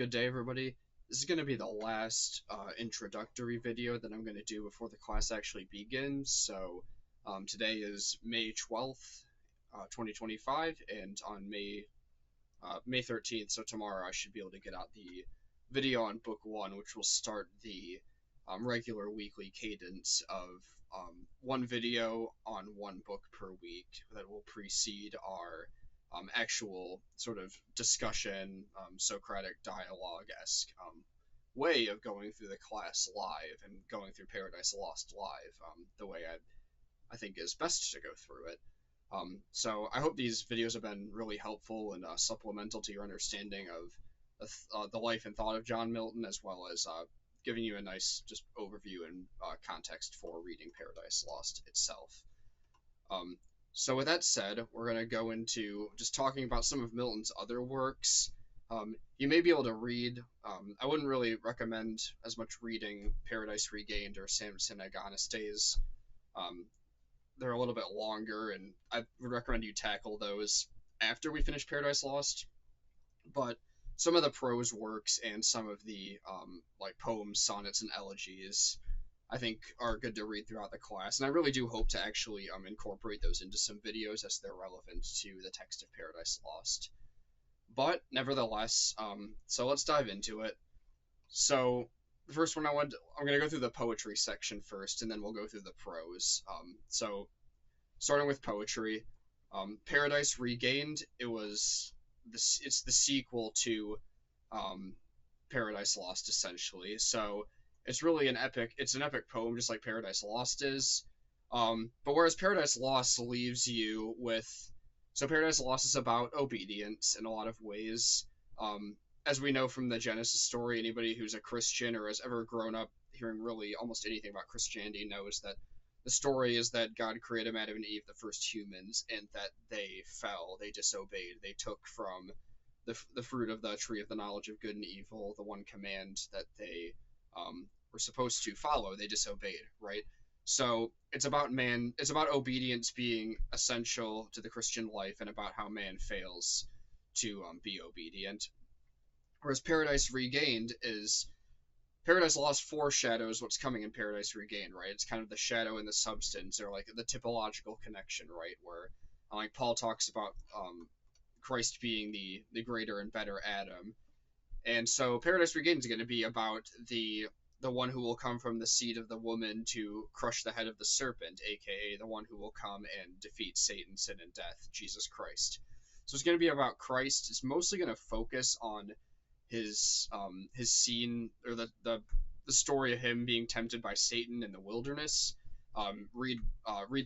Good day, everybody. This is going to be the last introductory video that I'm going to do before the class actually begins. Today is May 12th, 2025, and on May 13th, so tomorrow I should be able to get out the video on Book 1, which will start the regular weekly cadence of one video on one book per week that will precede our actual sort of discussion, Socratic dialogue-esque way of going through the class live and going through Paradise Lost live, the way I think is best to go through it. So I hope these videos have been really helpful and supplemental to your understanding of the life and thought of John Milton, as well as giving you a nice just overview and context for reading Paradise Lost itself. So with that said, we're going to go into just talking about some of Milton's other works. You may be able to read, I wouldn't really recommend as much reading Paradise Regained or Samson Agonistes. They're a little bit longer, and I would recommend you tackle those after we finish Paradise Lost. But some of the prose works and some of the like poems, sonnets, and elegies I think are good to read throughout the class, and I really do hope to actually incorporate those into some videos as they're relevant to the text of Paradise Lost. But nevertheless, so let's dive into it. So the first one I'm going to go through the poetry section first, and then we'll go through the prose. So starting with poetry, Paradise Regained. It's the sequel to Paradise Lost, essentially. So it's really an epic poem, just like Paradise Lost is. But whereas Paradise Lost leaves you with, so Paradise Lost is about obedience in a lot of ways. As we know from the Genesis story, anybody who's a Christian or has ever grown up hearing really almost anything about Christianity knows that the story is that God created Adam and Eve, the first humans, and that they fell, they disobeyed, they took from the fruit of the tree of the knowledge of good and evil, the one command that they were supposed to follow, they disobeyed, right? So it's about obedience being essential to the Christian life, and about how man fails to be obedient. Whereas Paradise Lost foreshadows what's coming in Paradise Regained, right? It's kind of the shadow and the substance, or like the typological connection, right? Where like Paul talks about Christ being the greater and better Adam. And so Paradise Regained is going to be about the one who will come from the seed of the woman to crush the head of the serpent, aka the one who will come and defeat Satan, sin, and death, Jesus Christ. So it's going to be about Christ. It's mostly going to focus on his scene, or the story of him being tempted by Satan in the wilderness. Read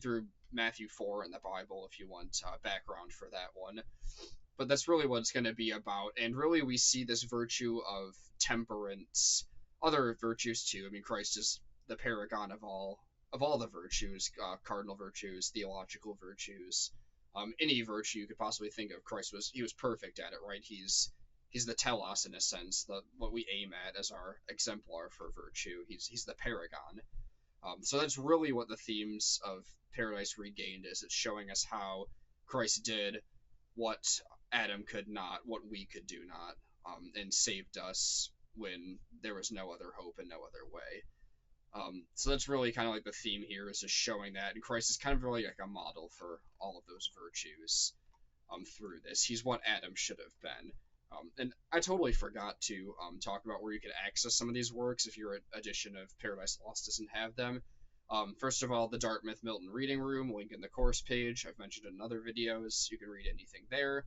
through Matthew 4 in the Bible if you want background for that one. But that's really what it's going to be about. And really we see this virtue of temperance, other virtues too. I mean, Christ is the paragon of all the virtues, cardinal virtues, theological virtues. Any virtue you could possibly think of, he was perfect at it, right? He's the telos in a sense, what we aim at as our exemplar for virtue. He's the paragon. So that's really what the themes of Paradise Regained is. It's showing us how Christ did what Adam could not, what we could do not, and saved us when there was no other hope and no other way. So that's really kind of like the theme here, is just showing that, and Christ is kind of really like a model for all of those virtues through this. He's what Adam should have been. And I totally forgot to talk about where you could access some of these works if your edition of Paradise Lost doesn't have them. First of all, the Dartmouth Milton Reading Room, link in the course page. I've mentioned in other videos. You can read anything there.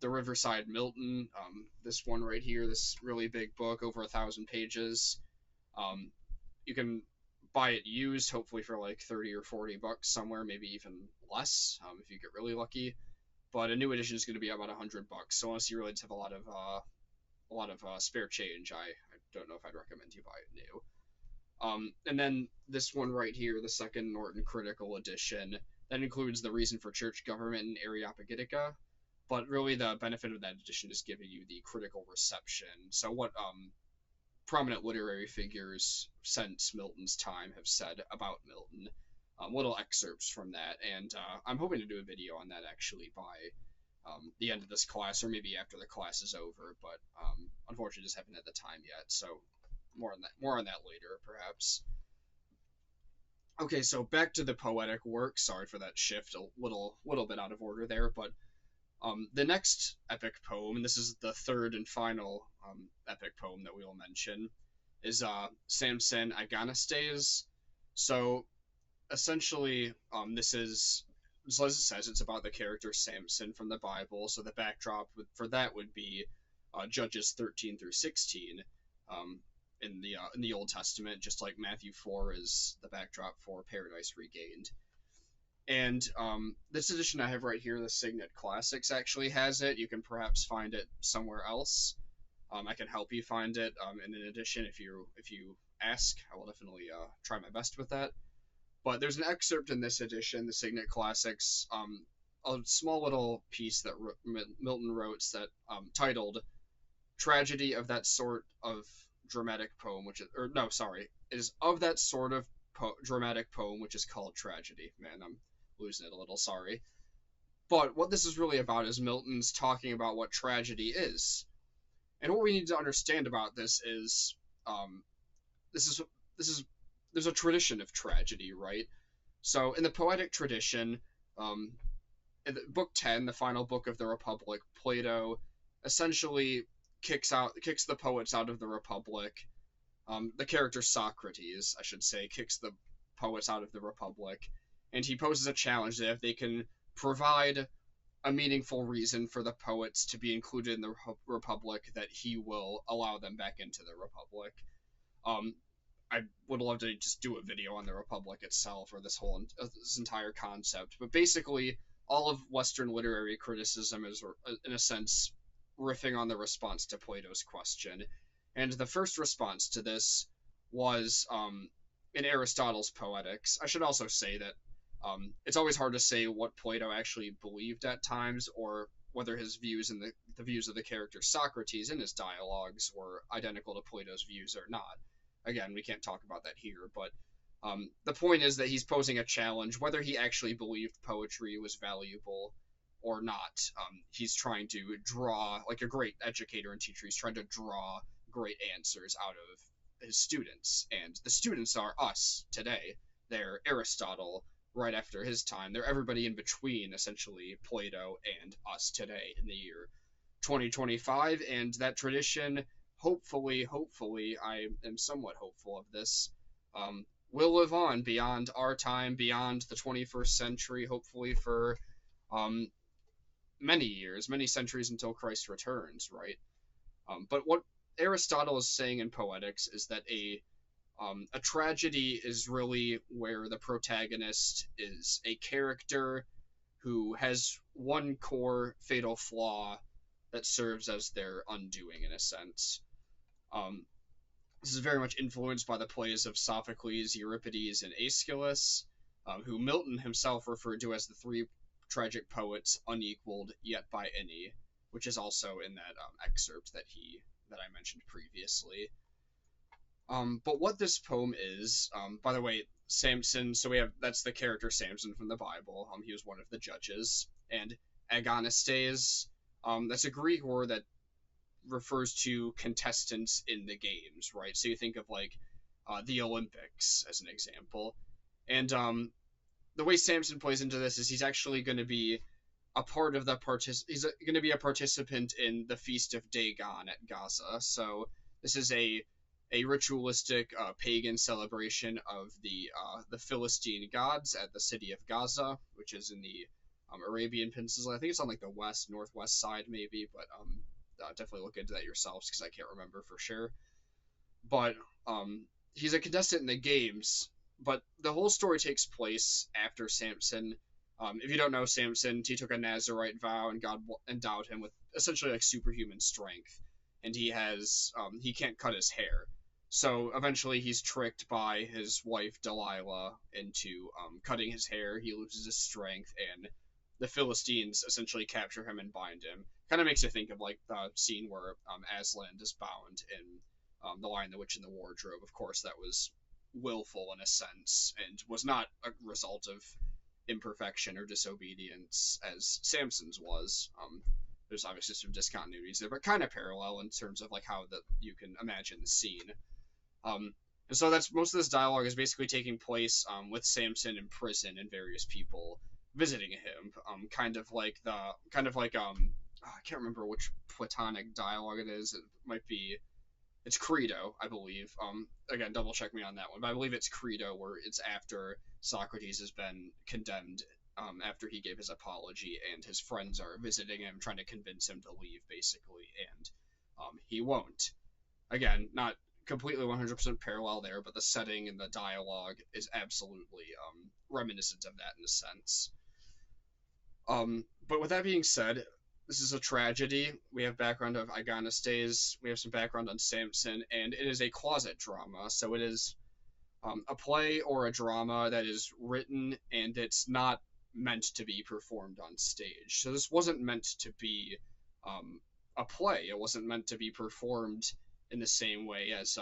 The Riverside Milton, this one right here, this really big book, over 1,000 pages. You can buy it used, hopefully for like 30 or 40 bucks somewhere, maybe even less if you get really lucky. But a new edition is going to be about 100 bucks. So unless you really just have a lot of spare change, I don't know if I'd recommend you buy it new. And then this one right here, the second Norton Critical Edition, that includes the reason for church government and Areopagitica. But really the benefit of that edition is giving you the critical reception. So what prominent literary figures since Milton's time have said about Milton. Little excerpts from that, and I'm hoping to do a video on that actually by the end of this class, or maybe after the class is over. But unfortunately, just haven't had the time yet. So more on that later, perhaps. Okay, so back to the poetic work. Sorry for that shift, a little bit out of order there, but the next epic poem, and this is the third and final epic poem that we will mention, is Samson Agonistes. So essentially, this is, so as it says, it's about the character Samson from the Bible. So the backdrop for that would be Judges 13 through 16 um, in the Old Testament, just like Matthew 4 is the backdrop for Paradise Regained. And this edition I have right here, the Signet Classics, actually has it. You can perhaps find it somewhere else. I can help you find it in an edition if you ask. I will definitely try my best with that. But there's an excerpt in this edition, the Signet Classics, a small little piece that Milton wrote that titled "Tragedy of that sort of dramatic poem," which is, or no, sorry, is of that sort of dramatic poem which is called tragedy. Man, I'm losing it a little, sorry. But what this is really about is Milton's talking about what tragedy is. And what we need to understand about this is this is this is there's a tradition of tragedy, right? So in the poetic tradition, in book 10, the final book of the Republic, Plato essentially kicks the poets out of the Republic. The character Socrates, I should say, kicks the poets out of the Republic, and he poses a challenge that if they can provide a meaningful reason for the poets to be included in the Republic, that he will allow them back into the Republic. Um, I would love to just do a video on the Republic itself, or this entire concept. But basically, all of Western literary criticism is, in a sense, riffing on the response to Plato's question. And the first response to this was in Aristotle's Poetics. I should also say that it's always hard to say what Plato actually believed at times, or whether his views and the views of the character Socrates in his dialogues were identical to Plato's views or not. Again, we can't talk about that here, but the point is that he's posing a challenge whether he actually believed poetry was valuable or not. He's trying to draw, like a great educator and teacher, he's trying to draw great answers out of his students. And the students are us today. They're Aristotle right after his time. They're everybody in between, essentially, Plato and us today in the year 2025. And that tradition, hopefully, I am somewhat hopeful of this, will live on beyond our time, beyond the 21st century, hopefully for many years, many centuries until Christ returns, right? But what Aristotle is saying in Poetics is that a tragedy is really where the protagonist is a character who has one core fatal flaw that serves as their undoing, in a sense. This is very much influenced by the plays of Sophocles, Euripides, and Aeschylus, who Milton himself referred to as the three tragic poets unequaled yet by any, which is also in that excerpt that I mentioned previously. But what this poem is, by the way, Samson, so that's the character Samson from the Bible. He was one of the judges. And agonistes, that's a Greek word that refers to contestants in the games, right? So you think of like the Olympics as an example. And the way Samson plays into this is he's actually going to be a part of he's going to be a participant in the Feast of Dagon at Gaza. So this is a ritualistic pagan celebration of the Philistine gods at the city of Gaza, which is in the Arabian Peninsula. I think it's on like the northwest side maybe, but definitely look into that yourselves because I can't remember for sure. But he's a contestant in the games, but the whole story takes place after Samson. If you don't know Samson, he took a Nazarite vow and God endowed him with essentially like superhuman strength, and he can't cut his hair. So eventually he's tricked by his wife Delilah into cutting his hair. He loses his strength, and the Philistines essentially capture him and bind him. Kind of makes you think of like the scene where Aslan is bound in The Lion, the Witch, and the Wardrobe. Of course, that was willful in a sense and was not a result of imperfection or disobedience as Samson's was. There's obviously some discontinuities there, but kind of parallel in terms of like how you can imagine the scene. And so that's most of this dialogue is basically taking place with Samson in prison and various people visiting him. I can't remember which Platonic dialogue it is. It might be it's Credo, I believe. Again, double check me on that one, but I believe it's Credo, where it's after Socrates has been condemned, after he gave his apology, and his friends are visiting him, trying to convince him to leave, basically, and he won't. Again, not completely 100% parallel there, but the setting and the dialogue is absolutely reminiscent of that in a sense. But with that being said, this is a tragedy. We have background of Agonistes, we have some background on Samson, and it is a closet drama. So it is a play or a drama that is written and it's not meant to be performed on stage. So this wasn't meant to be a play. It wasn't meant to be performed in the same way as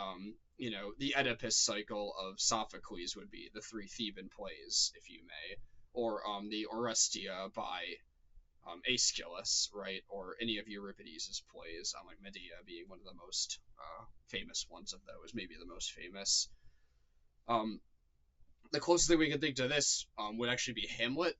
the Oedipus cycle of Sophocles would be, the three Theban plays, if you may, or the Orestia by Aeschylus, right, or any of Euripides' plays, like Medea being one of the most famous ones of those, maybe the most famous. The closest thing we can think to this would actually be Hamlet.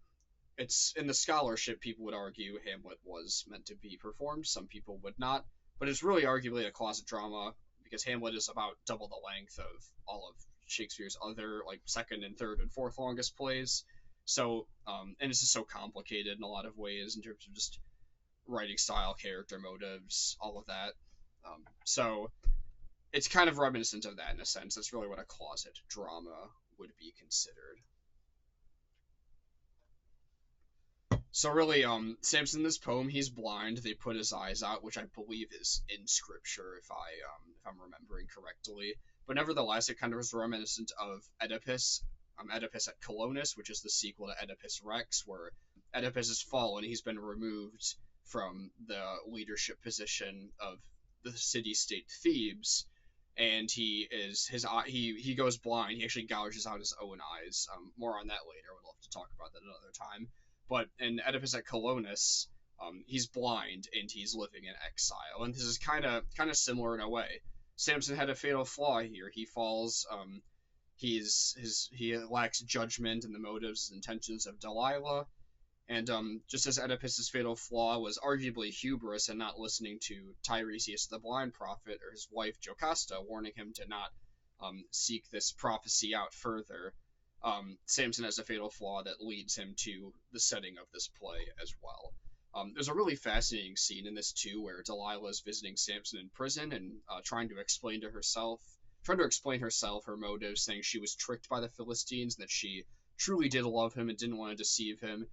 It's in the scholarship, people would argue Hamlet was meant to be performed. Some people would not, but it's really arguably a closet drama because Hamlet is about double the length of all of Shakespeare's other like second and third and fourth longest plays. So, and it's just so complicated in a lot of ways in terms of just writing style, character motives, all of that. So it's kind of reminiscent of that in a sense. That's really what a closet drama would be considered. So really, Samson in this poem, he's blind. They put his eyes out, which I believe is in scripture, if I'm remembering correctly. But nevertheless, it kind of is reminiscent of Oedipus, Oedipus at Colonus, which is the sequel to Oedipus Rex, where Oedipus has fallen. He's been removed from the leadership position of the city-state Thebes, and he goes blind. He actually gouges out his own eyes. More on that later. We'll have to talk about that another time. But in Oedipus at Colonus, he's blind and he's living in exile, and this is kind of similar in a way. Samson had a fatal flaw here. He falls. He lacks judgment in the motives and intentions of Delilah, and just as Oedipus's fatal flaw was arguably hubris and not listening to Tiresias the blind prophet or his wife Jocasta warning him to not seek this prophecy out further, Samson has a fatal flaw that leads him to the setting of this play as well. There's a really fascinating scene in this too, where Delilah is visiting Samson in prison and trying to explain herself her motives, saying she was tricked by the Philistines, that she truly did love him and didn't want to deceive him.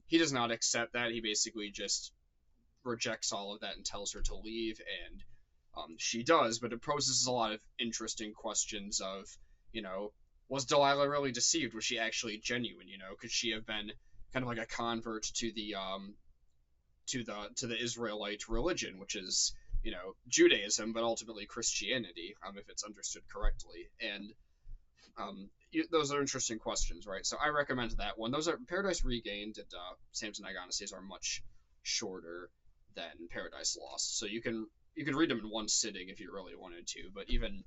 He does not accept that. He basically just rejects all of that and tells her to leave, and she does, but it poses a lot of interesting questions of, was Delilah really deceived? Was she actually genuine? Could she have been kind of like a convert to the Israelite religion, which is Judaism, but ultimately Christianity, if it's understood correctly. And those are interesting questions, right? So I recommend that one. Those are Paradise Regained and Samson Agonistes are much shorter than Paradise Lost, so you can read them in one sitting if you really wanted to, but even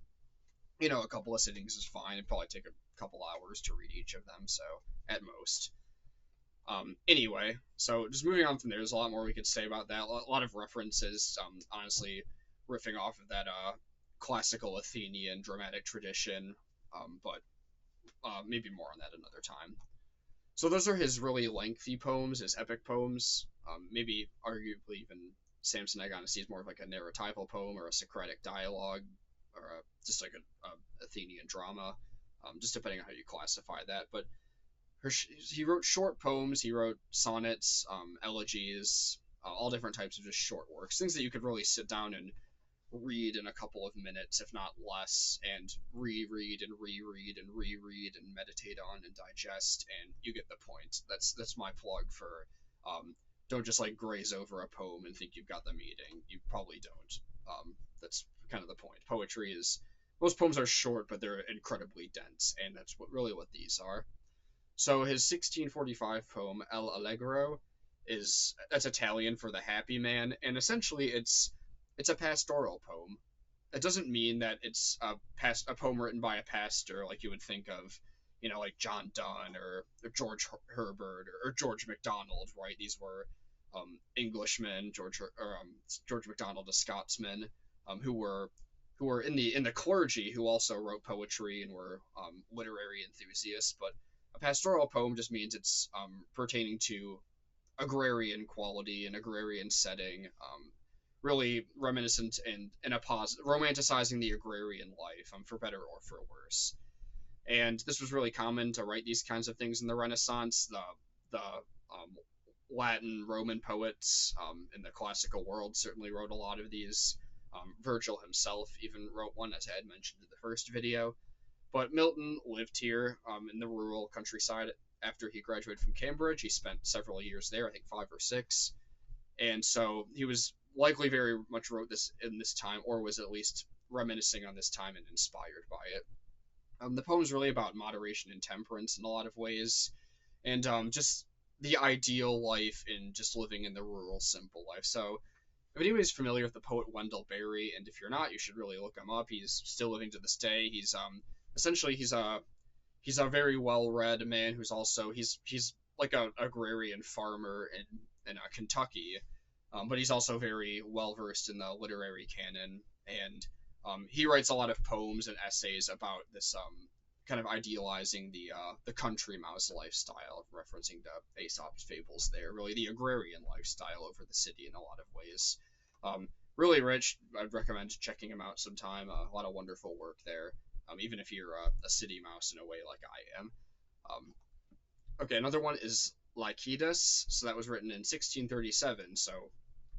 a couple of sittings is fine. It'd probably take a couple hours to read each of them, so at most. Anyway, so just moving on from there, there's a lot more we could say about that. A lot of references, honestly, riffing off of that classical Athenian dramatic tradition, but maybe more on that another time. So those are his really lengthy poems, his epic poems. Maybe arguably even Samson Agonistes is more of like a narratival poem or a Socratic dialogue, or just like a Athenian drama, just depending on how you classify that. But he wrote short poems, he wrote sonnets, elegies, all different types of just short works, things that you could really sit down and read in a couple of minutes, if not less, and reread and reread and reread and meditate on and digest, and you get the point. That's my plug for don't just like graze over a poem and think you've got the meaning. You probably don't. That's kind of the point. Poetry is, most poems are short, but they're incredibly dense, and that's what these are. So his 1645 poem El Allegro that's Italian for the happy man, and essentially it's a pastoral poem. It doesn't mean that it's a poem written by a pastor like you would think of, like John Donne or George Herbert or George MacDonald, right? These were Englishmen. George MacDonald, a Scotsman, who were in the clergy, who also wrote poetry and were literary enthusiasts. But a pastoral poem just means it's pertaining to agrarian quality and agrarian setting, really reminiscent and in a romanticizing the agrarian life, for better or for worse. And this was really common to write these kinds of things in the Renaissance. The Latin Roman poets in the classical world certainly wrote a lot of these. Virgil himself even wrote one, as I had mentioned in the first video. But Milton lived here in the rural countryside after he graduated from Cambridge. He spent several years there, I think 5 or 6. And so he was likely very much wrote this in this time, or was at least reminiscing on this time and inspired by it. The poem is really about moderation and temperance in a lot of ways, and just the ideal life in just living in the rural, simple life. So if anybody's familiar with the poet Wendell Berry, and if you're not, you should really look him up. He's still living to this day. He's essentially he's a very well-read man who's also he's like a agrarian farmer in Kentucky, but he's also very well versed in the literary canon, and he writes a lot of poems and essays about this kind of idealizing the country mouse lifestyle, referencing to Aesop's fables. There, really the agrarian lifestyle over the city in a lot of ways. Really rich. I'd recommend checking him out sometime. A lot of wonderful work there. Even if you're a city mouse in a way like I am. Okay, another one is Lycidas. So that was written in 1637, so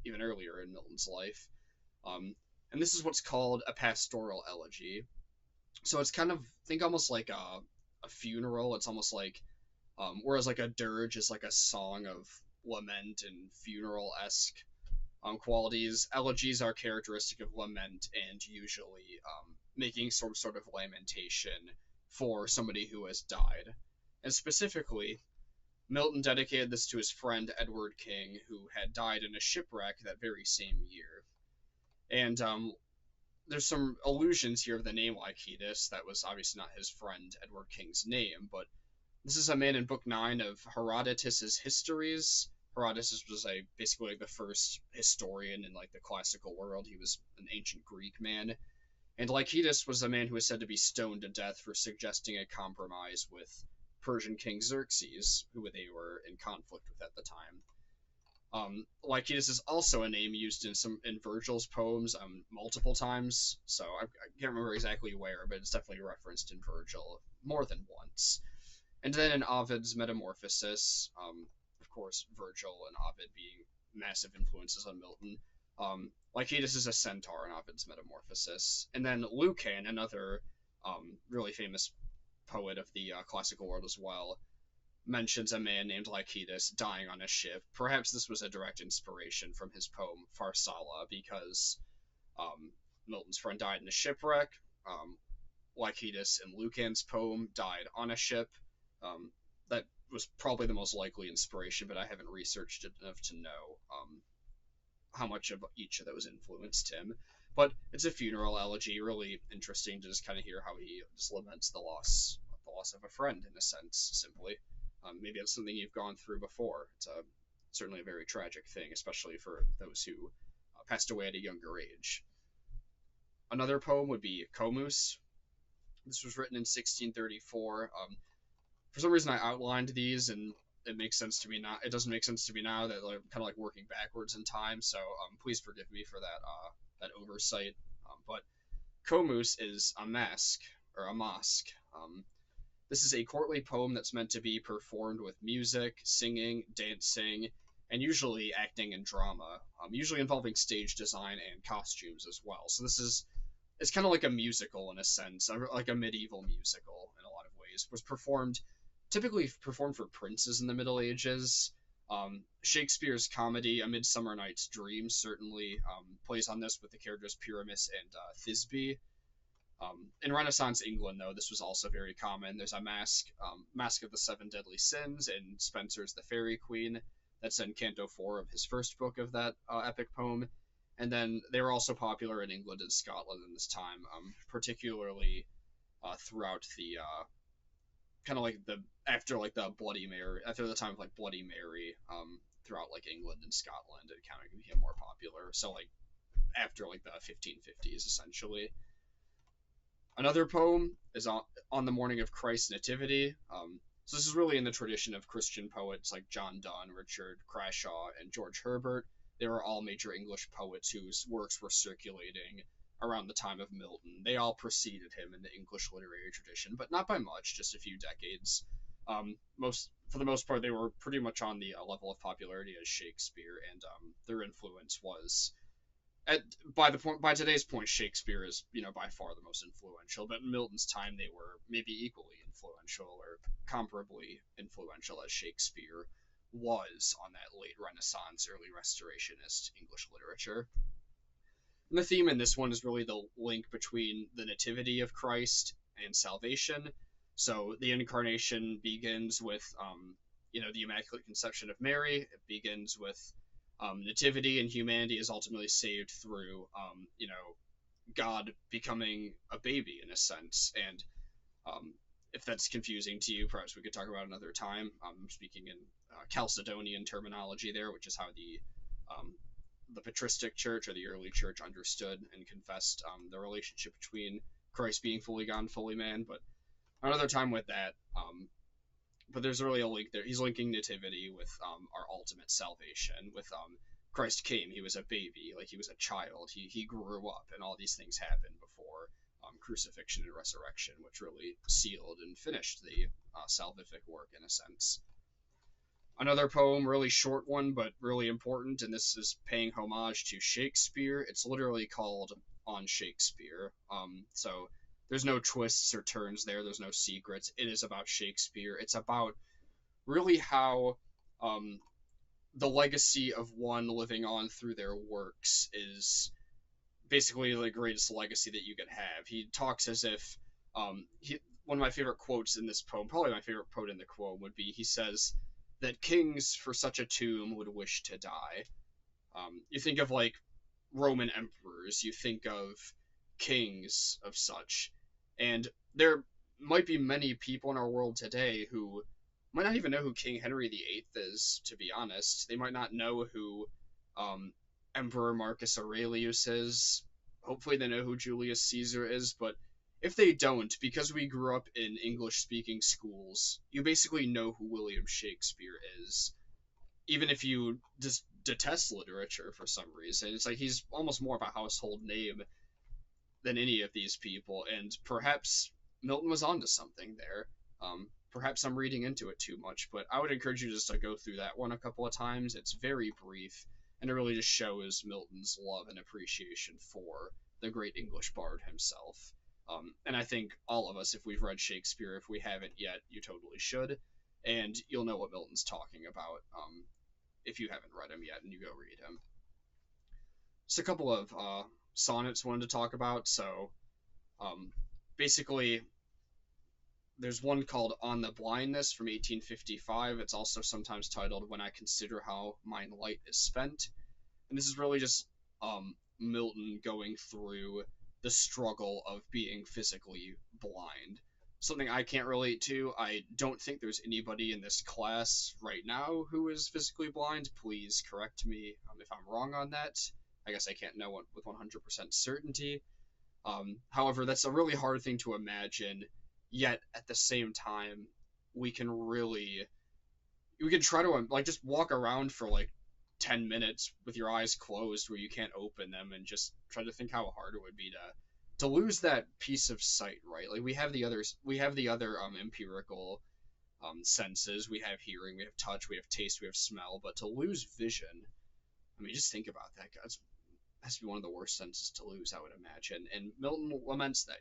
even earlier in Milton's life. And this is what's called a pastoral elegy. So it's kind of, think almost like a funeral. It's almost like, whereas like a dirge is like a song of lament and funeral-esque qualities, elegies are characteristic of lament and usually making some sort of lamentation for somebody who has died. And specifically, Milton dedicated this to his friend Edward King, who had died in a shipwreck that very same year. And there's some allusions here of the name Lycidas. That was obviously not his friend Edward King's name, but this is a man in Book 9 of Herodotus's Histories. Herodotus was basically like the first historian in like the classical world. He was an ancient Greek man. And Lycidas was a man who was said to be stoned to death for suggesting a compromise with Persian King Xerxes, who they were in conflict with at the time. Lycidas is also a name used in Virgil's poems multiple times, so I can't remember exactly where, but it's definitely referenced in Virgil more than once. And then in Ovid's Metamorphosis, of course, Virgil and Ovid being massive influences on Milton. Lycidas is a centaur in Ovid's Metamorphosis. And then Lucan, another really famous poet of the classical world as well, mentions a man named Lycidas dying on a ship. Perhaps this was a direct inspiration from his poem Pharsala, because Milton's friend died in a shipwreck. Lycidas in Lucan's poem died on a ship. That was probably the most likely inspiration, but I haven't researched it enough to know how much of each of those influenced him. But it's a funeral elegy, really interesting to just kind of hear how he just laments the loss of a friend, in a sense, simply. Maybe it's something you've gone through before. It's certainly a very tragic thing, especially for those who passed away at a younger age. Another poem would be Comus. This was written in 1634. For some reason, I outlined these, and it makes sense to me now. It doesn't make sense to me now that I'm kind of like working backwards in time. So please forgive me for that oversight. But Comus is a masque or a masque. This is a courtly poem that's meant to be performed with music, singing, dancing, and usually acting and drama, usually involving stage design and costumes as well. So it's kind of like a musical in a sense, like a medieval musical in a lot of ways. Typically performed for princes in the Middle Ages. Shakespeare's comedy A Midsummer Night's Dream certainly plays on this with the characters Pyramus and Thisbe. In Renaissance England, though, this was also very common. There's a Mask of the Seven Deadly Sins in Spenser's The Faerie Queene. That's in Canto 4 of his first book of that epic poem. And then they were also popular in England and Scotland in this time, particularly throughout the kind of like the after like the Bloody Mary, after the time of like Bloody Mary, throughout like England and Scotland, it kind of became more popular. So like after like the 1550s, essentially. Another poem is on the morning of Christ's nativity. So this is really in the tradition of Christian poets like John Donne, Richard Crashaw, and George Herbert. They were all major English poets whose works were circulating around the time of Milton. They all preceded him in the English literary tradition, but not by much, just a few decades. For the most part, they were pretty much on the level of popularity as Shakespeare, and their influence was by today's point, Shakespeare is by far the most influential. But in Milton's time, they were maybe equally influential or comparably influential as Shakespeare was on that late Renaissance, early Restorationist English literature. And the theme in this one is really the link between the nativity of Christ and salvation. So the incarnation begins with the Immaculate Conception of Mary. It begins with nativity, and humanity is ultimately saved through God becoming a baby in a sense. And if that's confusing to you, perhaps we could talk about another time. I'm speaking in Chalcedonian terminology there, which is how the patristic church or the early church understood and confessed the relationship between Christ being fully God and fully man. But another time with that. But there's really a link there. He's linking nativity with our ultimate salvation. With Christ came, he was a baby, like he was a child. He grew up, and all these things happened before crucifixion and resurrection, which really sealed and finished the salvific work in a sense. Another poem, really short one, but really important, and this is paying homage to Shakespeare. It's literally called On Shakespeare. So there's no twists or turns there. There's no secrets. It is about Shakespeare. It's about really how the legacy of one living on through their works is basically the greatest legacy that you could have. He talks as if one of my favorite quotes in this poem, probably my favorite quote in the quote, would be he says that kings for such a tomb would wish to die. You think of like Roman emperors, you think of kings of such, and there might be many people in our world today who might not even know who King Henry VIII is, to be honest. They might not know who Emperor Marcus Aurelius is. Hopefully they know who Julius Caesar is, but if they don't, because we grew up in English-speaking schools, you basically know who William Shakespeare is, even if you just detest literature for some reason. It's like he's almost more of a household name than any of these people, and perhaps Milton was onto something there. Perhaps I'm reading into it too much, but I would encourage you just to go through that one a couple of times. It's very brief, and it really just shows Milton's love and appreciation for the great English bard himself. And I think all of us, if we've read Shakespeare, if we haven't yet, you totally should, and you'll know what Milton's talking about if you haven't read him yet and you go read him. Just a couple of sonnets wanted to talk about. So basically, there's one called On the Blindness from 1855. It's also sometimes titled When I Consider How Mine Light is Spent. And this is really just Milton going through the struggle of being physically blind. Something I can't relate to. I don't think there's anybody in this class right now who is physically blind. Please correct me if I'm wrong on that. I guess I can't know with 100% certainty. However, that's a really hard thing to imagine, yet at the same time, we can try to like just walk around for like 10 minutes with your eyes closed where you can't open them and just try to think how hard it would be to lose that piece of sight, right? Like we have the other empirical senses. We have hearing, we have touch, we have taste, we have smell, but to lose vision, I mean, just think about that. It has to be one of the worst senses to lose, I would imagine. And Milton laments that,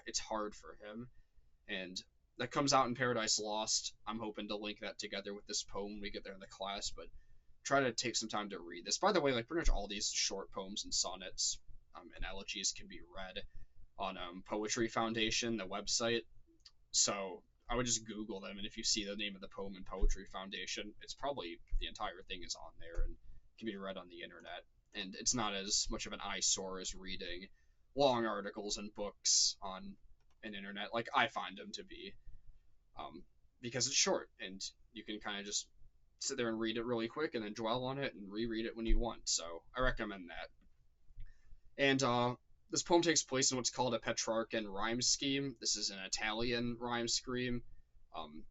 it's hard for him, and that comes out in Paradise Lost. I'm hoping to link that together with this poem when we get there in the class, but try to take some time to read this. By the way, like pretty much all these short poems and sonnets and elegies can be read on Poetry Foundation, the website. So I would just Google them, and if you see the name of the poem in Poetry Foundation, it's probably the entire thing is on there and can be read on the internet. And it's not as much of an eyesore as reading long articles and books on an internet, like I find them to be, um, because it's short and you can kind of just sit there and read it really quick and then dwell on it and reread it when you want. So I recommend that. And this poem takes place in what's called a Petrarchan rhyme scheme. This is an Italian rhyme scheme, um,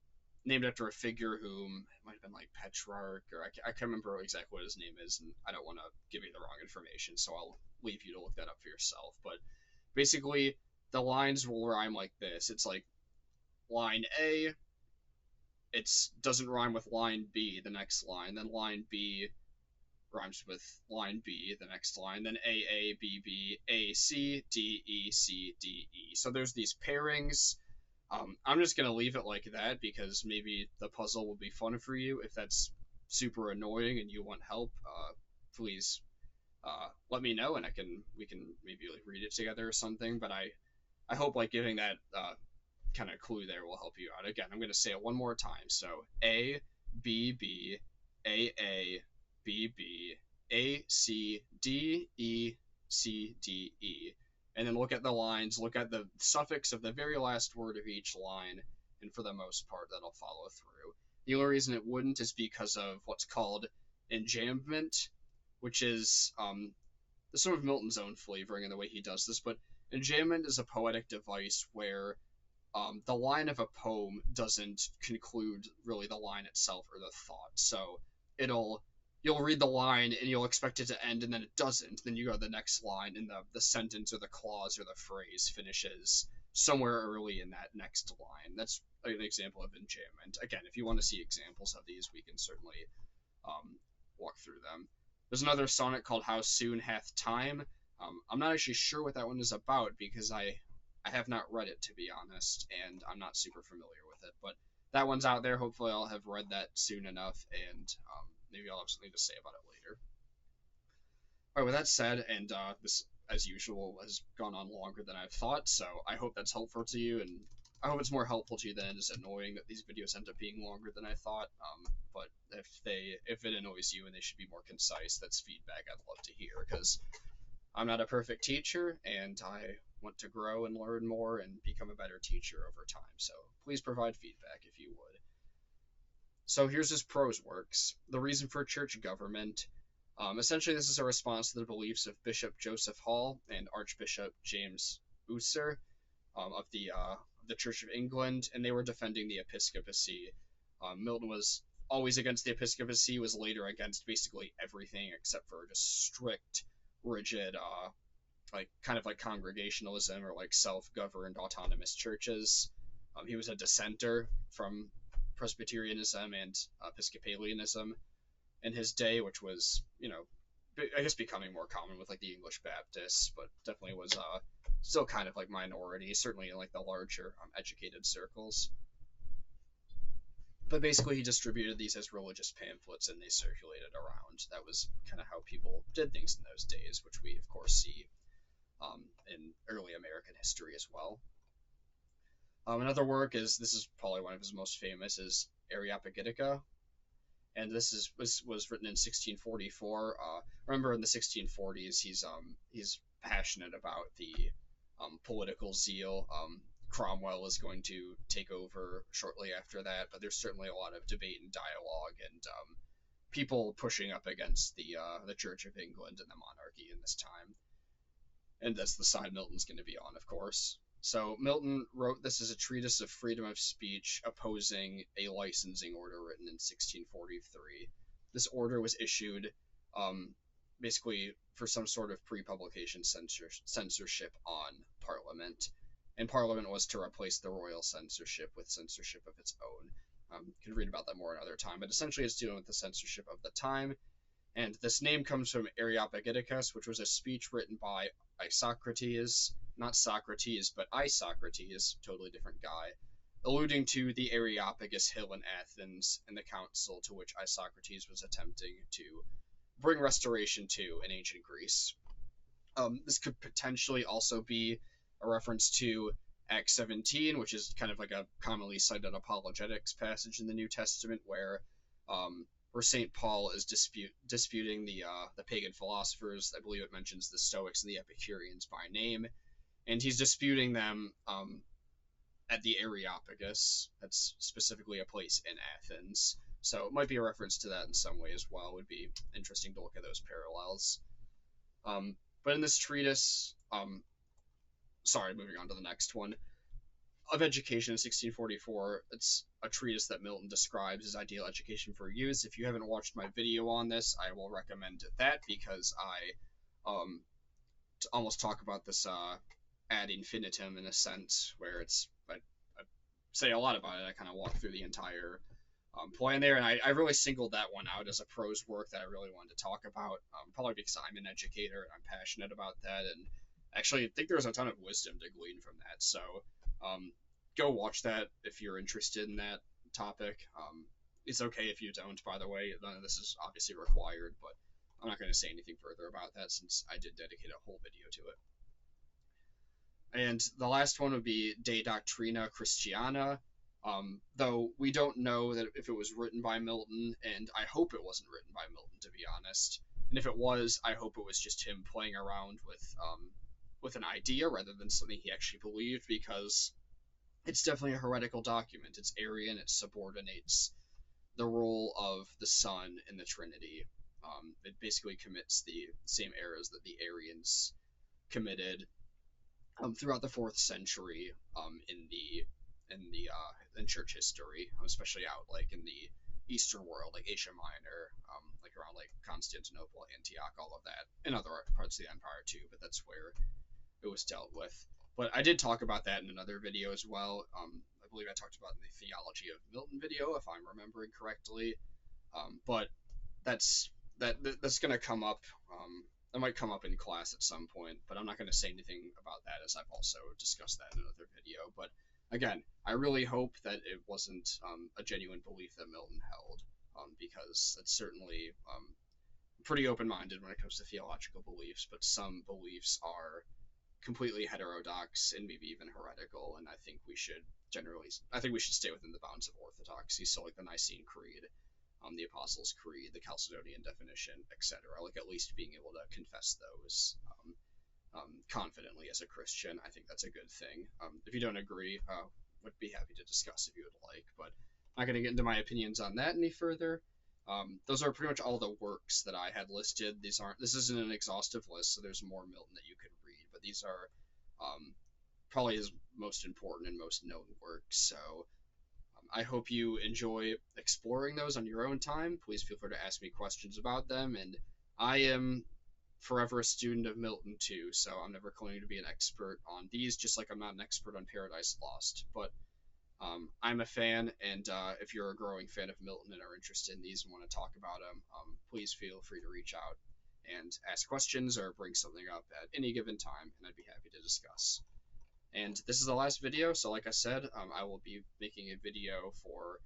named after a figure whom it might have been like Petrarch, or I can't remember exactly what his name is, and I don't want to give you the wrong information, so I'll leave you to look that up for yourself. But basically, the lines will rhyme like this. It's like line A, it doesn't rhyme with line B, the next line, then line B rhymes with line B, the next line, then A, B, B, A, C, D, E, C, D, E. So there's these pairings. I'm just going to leave it like that because maybe the puzzle will be fun for you. If that's super annoying and you want help, please let me know and we can maybe like read it together or something. But I hope like giving that kind of clue there will help you out. Again, I'm going to say it one more time. So A, B, B, A, B, B, A, C, D, E, C, D, E. And then look at the lines, look at the suffix of the very last word of each line, and for the most part, that'll follow through. The only reason it wouldn't is because of what's called enjambment, which is some of Milton's own flavoring in the way he does this, but enjambment is a poetic device where the line of a poem doesn't conclude really the line itself or the thought. So you'll read the line and you'll expect it to end and then it doesn't. Then you go to the next line and the sentence or the clause or the phrase finishes somewhere early in that next line. That's an example of enjambment. Again, if you want to see examples of these, we can certainly walk through them. There's another sonnet called How Soon Hath Time. I'm not actually sure what that one is about because I have not read it, to be honest, and I'm not super familiar with it. But that one's out there. Hopefully I'll have read that soon enough, and maybe I'll have something to say about it later. All right, with that said, and this, as usual, has gone on longer than I've thought, so I hope that's helpful to you, and I hope it's more helpful to you than it is annoying that these videos end up being longer than I thought. But if it annoys you and they should be more concise, that's feedback I'd love to hear, because I'm not a perfect teacher, and I want to grow and learn more and become a better teacher over time. So please provide feedback if you would. So here's his prose works. The Reason for Church Government. Essentially, this is a response to the beliefs of Bishop Joseph Hall and Archbishop James Ussher of the Church of England, and they were defending the episcopacy. Milton was always against the episcopacy, was later against basically everything except for just strict, rigid, kind of like congregationalism or like self-governed autonomous churches. He was a dissenter from Presbyterianism and Episcopalianism in his day, which was, I guess becoming more common with like the English Baptists, but definitely was still kind of like minority, certainly in like the larger educated circles. But basically he distributed these as religious pamphlets and they circulated around. That was kind of how people did things in those days, which we of course see in early American history as well. Another work this is probably one of his most famous, is Areopagitica, and this was written in 1644. Remember, in the 1640s, he's passionate about the political zeal. Cromwell is going to take over shortly after that, but there's certainly a lot of debate and dialogue and people pushing up against the Church of England and the monarchy in this time. And that's the side Milton's going to be on, of course. So Milton wrote this as a treatise of freedom of speech opposing a licensing order written in 1643. This order was issued basically for some sort of pre-publication censorship on Parliament. And Parliament was to replace the royal censorship with censorship of its own. You can read about that more another time, but essentially it's dealing with the censorship of the time. And this name comes from Areopagiticus, which was a speech written by Isocrates, not Socrates, but Isocrates, totally different guy, alluding to the Areopagus Hill in Athens and the council to which Isocrates was attempting to bring restoration to in ancient Greece. This could potentially also be a reference to Acts 17, which is kind of like a commonly cited apologetics passage in the New Testament, where Saint Paul is disputing the pagan philosophers. I believe it mentions the Stoics and the Epicureans by name, and he's disputing them at the Areopagus. That's specifically a place in Athens. So it might be a reference to that in some way as well. It would be interesting to look at those parallels. But in this treatise, moving on to the next one, of Education in 1644, it's a treatise that Milton describes as ideal education for youths. If you haven't watched my video on this, I will recommend that, because I almost talk about this ad infinitum in a sense, where I say a lot about it. I kind of walk through the entire plan there, and I really singled that one out as a prose work that I really wanted to talk about, probably because I'm an educator and I'm passionate about that, and actually I think there's a ton of wisdom to glean from that. So go watch that if you're interested in that topic. It's okay if you don't, by the way. None of this is obviously required, but I'm not going to say anything further about that since I did dedicate a whole video to it. And the last one would be De Doctrina Christiana, though we don't know that if it was written by Milton, and I hope it wasn't written by Milton, to be honest. And if it was, I hope it was just him playing around with an idea rather than something he actually believed, because it's definitely a heretical document. It's Arian. It subordinates the role of the Son in the Trinity. It basically commits the same errors that the Arians committed throughout the 4th century in church history, especially out like in the Eastern world, like Asia Minor, like around like Constantinople, Antioch, all of that, and other parts of the empire too. But that's where it was dealt with. But I did talk about that in another video as well. I believe I talked about in the Theology of Milton video, if I'm remembering correctly. But that's going to come up. That might come up in class at some point, but I'm not going to say anything about that, as I've also discussed that in another video. But again, I really hope that it wasn't a genuine belief that Milton held, because it's certainly pretty open-minded when it comes to theological beliefs, but some beliefs are completely heterodox and maybe even heretical, and I think we should stay within the bounds of orthodoxy. So like the Nicene Creed, the Apostles' Creed, the Chalcedonian definition, etc. Like at least being able to confess those confidently as a Christian. I think that's a good thing. If you don't agree, would be happy to discuss if you would like, but I'm not going to get into my opinions on that any further. Those are pretty much all the works that I had listed. This isn't an exhaustive list, so there's more Milton that you could read, but these are probably his most important and most known works. So I hope you enjoy exploring those on your own time. Please feel free to ask me questions about them, and I am forever a student of Milton too, so I'm never claiming to be an expert on these, just like I'm not an expert on Paradise Lost, but I'm a fan, and if you're a growing fan of Milton and are interested in these and want to talk about them, please feel free to reach out and ask questions or bring something up at any given time, and I'd be happy to discuss. And this is the last video, so like I said, I will be making a video for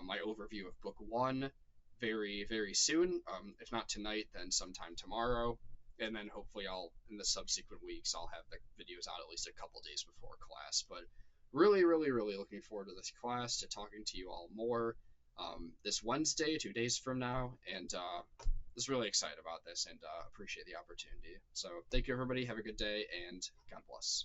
my overview of Book 1 very, very soon. If not tonight, then sometime tomorrow. And then hopefully in the subsequent weeks, I'll have the videos out at least a couple days before class. But really, really, really looking forward to this class, to talking to you all more this Wednesday, 2 days from now. And just really excited about this and appreciate the opportunity. So thank you, everybody. Have a good day, and God bless.